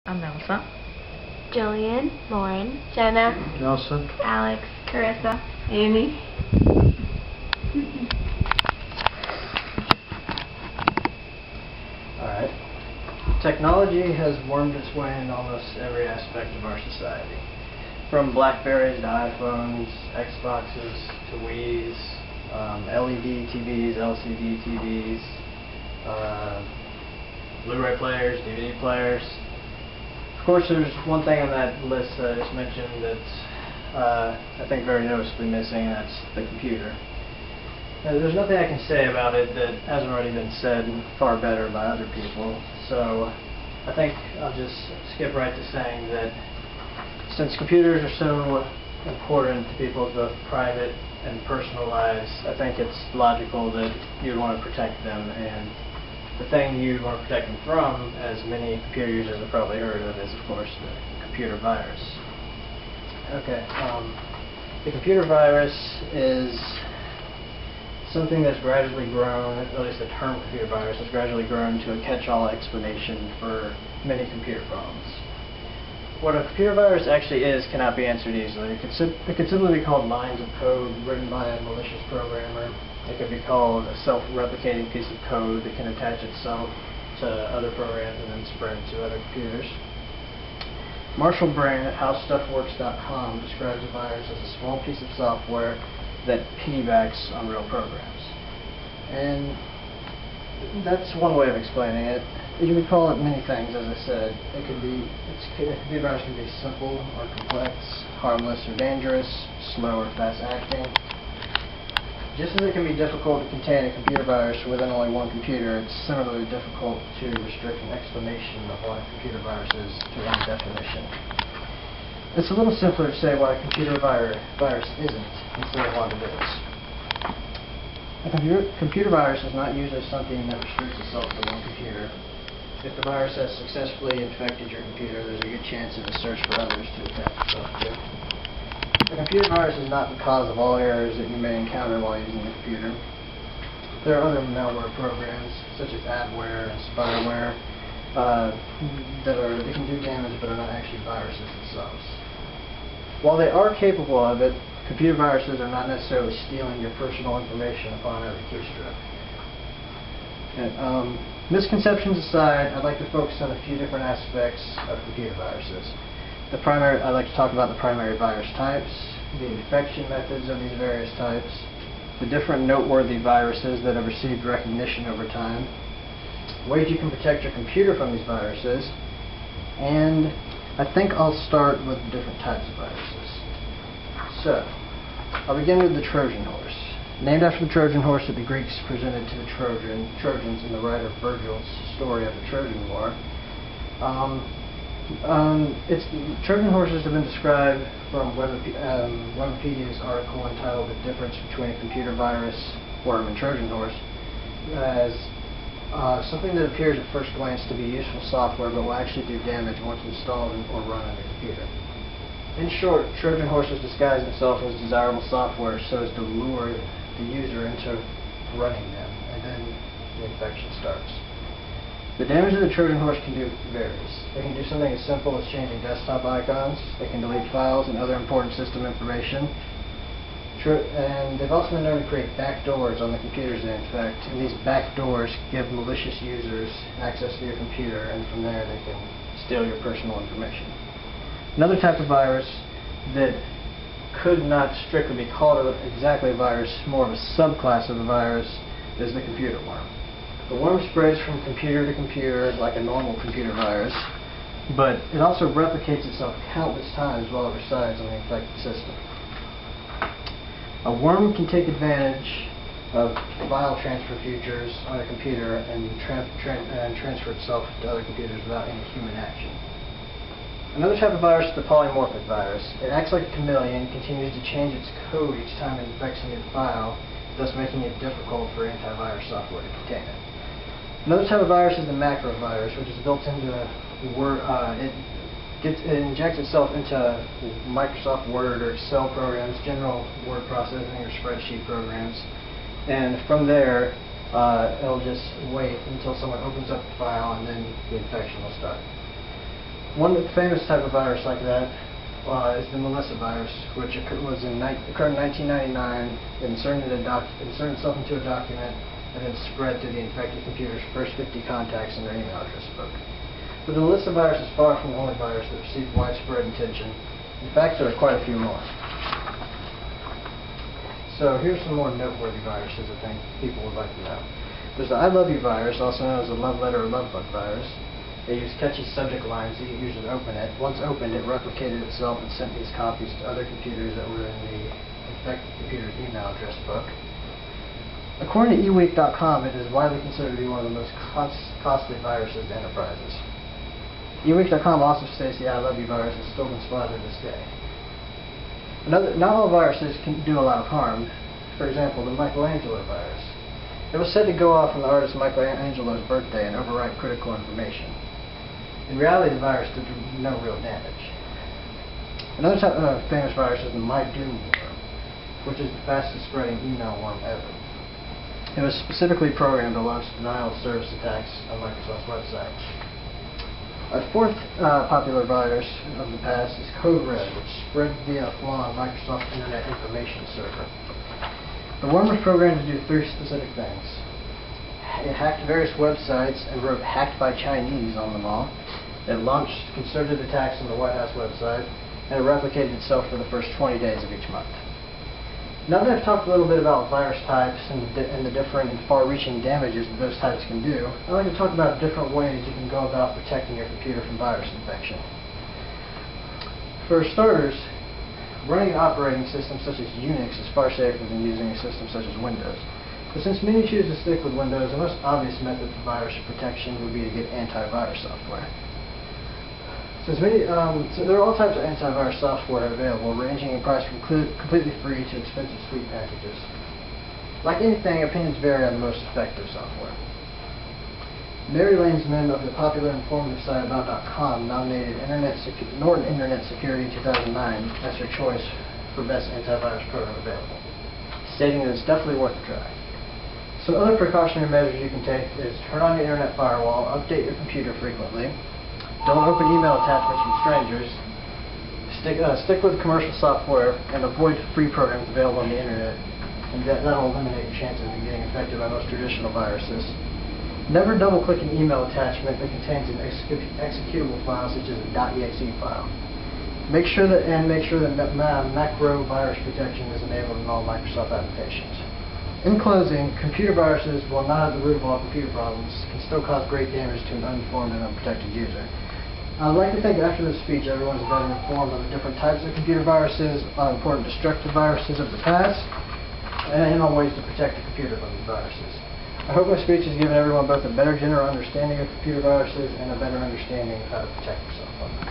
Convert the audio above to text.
I'm Melissa. Jillian, Lauren, Jenna, Nelson, Alex, Carissa, Amy. Alright. Technology has wormed its way into almost every aspect of our society. From Blackberries to iPhones, Xboxes to Wii's, LED TVs, LCD TVs, Blu-ray players, DVD players. Of course, there's one thing on that list that I just mentioned that's I think very noticeably missing, and that's the computer. Now, there's nothing I can say about it that hasn't already been said far better by other people, so I think I'll just skip right to saying that since computers are so important to people's both private and personal lives, I think it's logical that you'd want to protect them, and the thing you'd want to protect them from, as many computer users have probably heard of, is of course the computer virus. Okay, the computer virus is something that's gradually grown, at least the term computer virus has gradually grown to a catch-all explanation for many computer problems. What a computer virus actually is cannot be answered easily. It could simply be called lines of code written by a malicious programmer. It could be called a self-replicating piece of code that can attach itself to other programs and then spread to other computers. Marshall Brain at HowStuffWorks.com describes a virus as a small piece of software that piggybacks on real programs. And that's one way of explaining it. You can call it many things, as I said. A computer virus can be simple or complex, harmless or dangerous, slow or fast-acting. Just as it can be difficult to contain a computer virus within only one computer, it's similarly difficult to restrict an explanation of what a computer virus is to one definition. It's a little simpler to say what a computer virus isn't instead of what it is. A computer virus is not usually something that restricts itself to one computer. If the virus has successfully infected your computer, there's a good chance it will search for others to attach itself to. A computer virus is not the cause of all errors that you may encounter while using the computer. There are other malware programs, such as adware and spyware, that can do damage but are not actually viruses themselves. While they are capable of it, computer viruses are not necessarily stealing your personal information upon every keystroke. And, misconceptions aside, I'd like to focus on a few different aspects of computer viruses. I'd like to talk about the primary virus types, the infection methods of these various types, the different noteworthy viruses that have received recognition over time, ways you can protect your computer from these viruses, and I think I'll start with the different types of viruses. So, I'll begin with the Trojan horse. Named after the Trojan horse that the Greeks presented to the Trojans in the writer Virgil's story of the Trojan War. Trojan horses have been described from Wikipedia's article entitled "The Difference Between a Computer Virus, Worm, and Trojan Horse" as something that appears at first glance to be useful software but will actually do damage once installed or run on the computer. In short, Trojan horses disguise themselves as desirable software so as to lure the user into running them, and then the infection starts. The damage that the Trojan horse can do varies. It can do something as simple as changing desktop icons. It can delete files and other important system information. And they've also been known to create backdoors on the computers they infect, and these backdoors give malicious users access to your computer, and from there they can steal your personal information. Another type of virus that could not strictly be called exactly a virus, more of a subclass of a virus, is the computer worm. The worm spreads from computer to computer like a normal computer virus, but it also replicates itself countless times while it resides on the infected system. A worm can take advantage of file transfer features on a computer and transfer itself to other computers without any human action. Another type of virus is the polymorphic virus. It acts like a chameleon, continues to change its code each time it infects a new file, thus making it difficult for antivirus software to contain it. Another type of virus is the macrovirus, which is built into Word. It injects itself into Microsoft Word or Excel programs, general word processing or spreadsheet programs, and from there it'll just wait until someone opens up the file and then the infection will start. One famous type of virus like that is the Melissa virus, which occurred in 1999. It inserted itself into a document and then spread to the infected computer's first 50 contacts in their email address book. But the Melissa virus is far from the only virus that received widespread attention. In fact, there are quite a few more. So here's some more noteworthy viruses I think people would like to know. There's the I love you virus, also known as the love letter or love bug virus. They use catchy subject lines to get users to open it. Once opened, it replicated itself and sent these copies to other computers that were in the infected computer's email address book. According to eWeek.com, it is widely considered to be one of the most costly viruses to enterprises. eWeek.com also states the I love you virus is still been spotted to this day. Not all viruses can do a lot of harm. For example, the Michelangelo virus. It was said to go off on the artist Michelangelo's birthday and overwrite critical information. In reality, the virus did no real damage. Another type of famous virus is the Maida worm, which is the fastest spreading email worm ever. It was specifically programmed to launch denial of service attacks on Microsoft's website. A fourth popular virus of the past is Code Red, which spread via a flaw on Microsoft's Internet Information Server. The worm was programmed to do three specific things. It hacked various websites and wrote "hacked by Chinese" on them all. It launched concerted attacks on the White House website, and it replicated itself for the first 20 days of each month. Now that I've talked a little bit about virus types and the different and far-reaching damages that those types can do, I'd like to talk about different ways you can go about protecting your computer from virus infection. For starters, running an operating system such as Unix is far safer than using a system such as Windows. But since many choose to stick with Windows, the most obvious method for virus protection would be to get antivirus software. So there are all types of antivirus software available, ranging in price from completely free to expensive suite packages. Like anything, opinions vary on the most effective software. Mary Lanesman of the popular informative site About.com nominated Norton Internet Security in 2009 as her choice for best antivirus program available, stating that it's definitely worth a try. Some other precautionary measures you can take is turn on your internet firewall, update your computer frequently, don't open email attachments from strangers, stick with commercial software, and avoid free programs available on the internet, and that'll eliminate your chances of getting infected by most traditional viruses. Never double-click an email attachment that contains an executable file such as a .exe file. Make sure that macro virus protection is enabled in all Microsoft applications. In closing, computer viruses, while not at the root of all computer problems, can still cause great damage to an uninformed and unprotected user. I'd like to think after this speech everyone's better informed on the different types of computer viruses, on important destructive viruses of the past, and on ways to protect the computer from these viruses. I hope my speech has given everyone both a better general understanding of computer viruses and a better understanding of how to protect yourself from them.